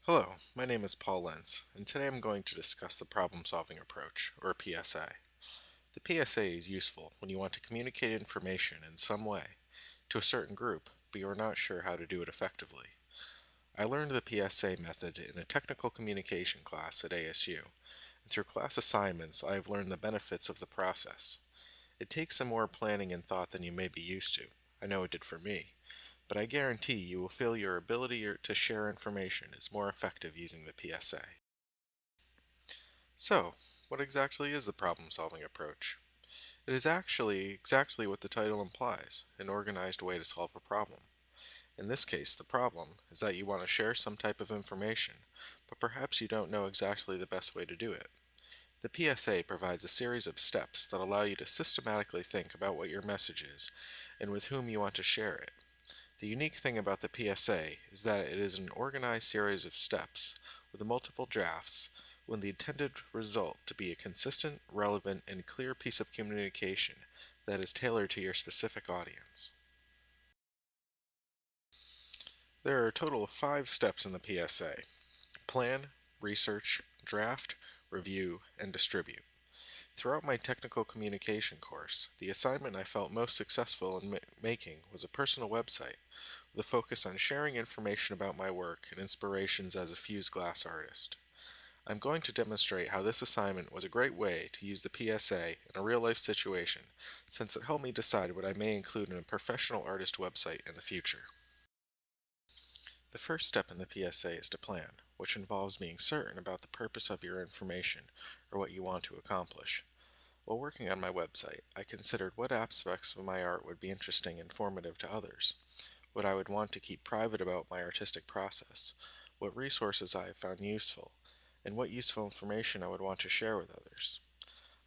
Hello, my name is Paul Lentz, and today I'm going to discuss the problem-solving approach, or PSA. The PSA is useful when you want to communicate information in some way to a certain group, but you are not sure how to do it effectively. I learned the PSA method in a technical communication class at ASU, and through class assignments I have learned the benefits of the process. It takes some more planning and thought than you may be used to. I know it did for me, but I guarantee you will feel your ability to share information is more effective using the PSA. So, what exactly is the problem-solving approach? It is actually exactly what the title implies, an organized way to solve a problem. In this case, the problem is that you want to share some type of information, but perhaps you don't know exactly the best way to do it. The PSA provides a series of steps that allow you to systematically think about what your message is and with whom you want to share it. The unique thing about the PSA is that it is an organized series of steps with multiple drafts with the intended result to be a consistent, relevant, and clear piece of communication that is tailored to your specific audience. There are a total of 5 steps in the PSA: plan, research, draft, review, and distribute. Throughout my technical communication course, the assignment I felt most successful in making was a personal website with a focus on sharing information about my work and inspirations as a fused glass artist. I'm going to demonstrate how this assignment was a great way to use the PSA in a real-life situation, since it helped me decide what I may include in a professional artist website in the future. The first step in the PSA is to plan, which involves being certain about the purpose of your information or what you want to accomplish. While working on my website, I considered what aspects of my art would be interesting and informative to others, what I would want to keep private about my artistic process, what resources I have found useful, and what useful information I would want to share with others.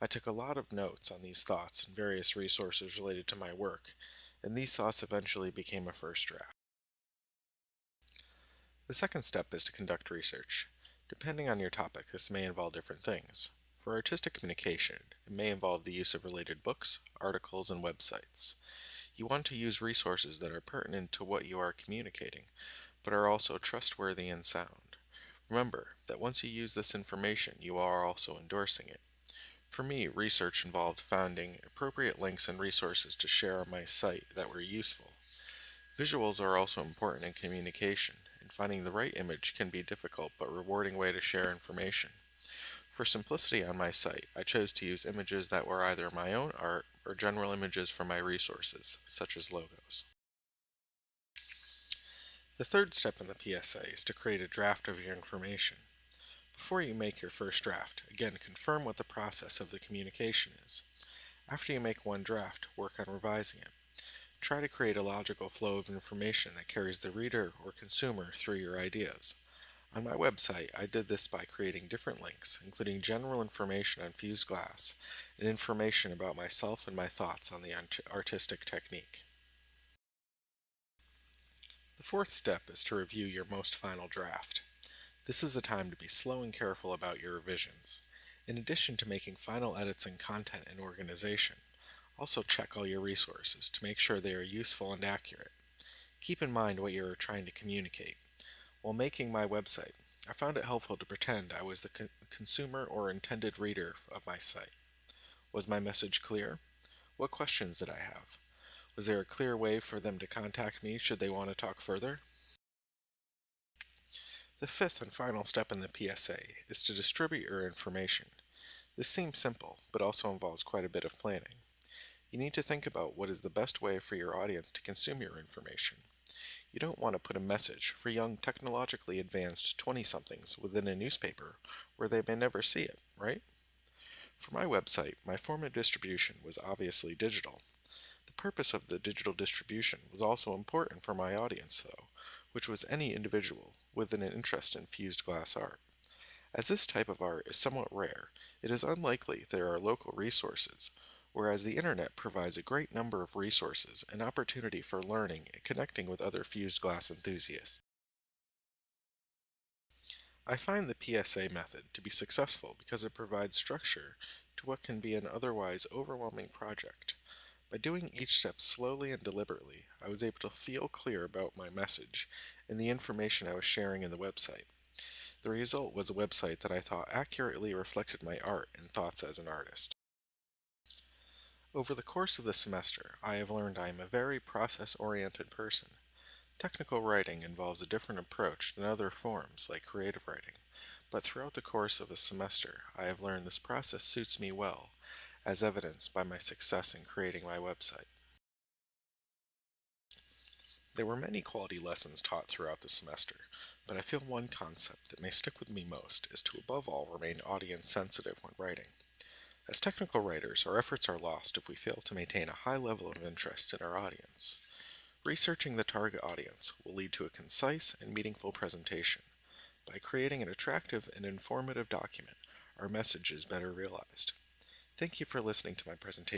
I took a lot of notes on these thoughts and various resources related to my work, and these thoughts eventually became a first draft. The second step is to conduct research. Depending on your topic, this may involve different things. For artistic communication, it may involve the use of related books, articles, and websites. You want to use resources that are pertinent to what you are communicating, but are also trustworthy and sound. Remember that once you use this information, you are also endorsing it. For me, research involved finding appropriate links and resources to share on my site that were useful. Visuals are also important in communication, and finding the right image can be a difficult but rewarding way to share information. For simplicity on my site, I chose to use images that were either my own art or general images from my resources, such as logos. The third step in the PSA is to create a draft of your information. Before you make your first draft, again confirm what the process of the communication is. After you make one draft, work on revising it. Try to create a logical flow of information that carries the reader or consumer through your ideas. On my website, I did this by creating different links, including general information on fused glass and information about myself and my thoughts on the artistic technique. The fourth step is to review your most final draft. This is a time to be slow and careful about your revisions. In addition to making final edits in content and organization, also check all your resources to make sure they are useful and accurate. Keep in mind what you are trying to communicate. While making my website, I found it helpful to pretend I was the consumer or intended reader of my site. Was my message clear? What questions did I have? Was there a clear way for them to contact me should they want to talk further? The fifth and final step in the PSA is to distribute your information. This seems simple, but also involves quite a bit of planning. You need to think about what is the best way for your audience to consume your information. You don't want to put a message for young technologically advanced 20-somethings within a newspaper where they may never see it, right? For my website, my form of distribution was obviously digital. The purpose of the digital distribution was also important for my audience, though, which was any individual with an interest in fused glass art. As this type of art is somewhat rare, it is unlikely there are local resources, whereas the internet provides a great number of resources and opportunity for learning and connecting with other fused glass enthusiasts. I find the PSA method to be successful because it provides structure to what can be an otherwise overwhelming project. By doing each step slowly and deliberately, I was able to feel clear about my message and the information I was sharing in the website. The result was a website that I thought accurately reflected my art and thoughts as an artist. Over the course of the semester, I have learned I am a very process-oriented person. Technical writing involves a different approach than other forms like creative writing, but throughout the course of a semester, I have learned this process suits me well, as evidenced by my success in creating my website. There were many quality lessons taught throughout the semester, but I feel one concept that may stick with me most is to above all remain audience sensitive when writing. As technical writers, our efforts are lost if we fail to maintain a high level of interest in our audience. Researching the target audience will lead to a concise and meaningful presentation. By creating an attractive and informative document, our message is better realized. Thank you for listening to my presentation.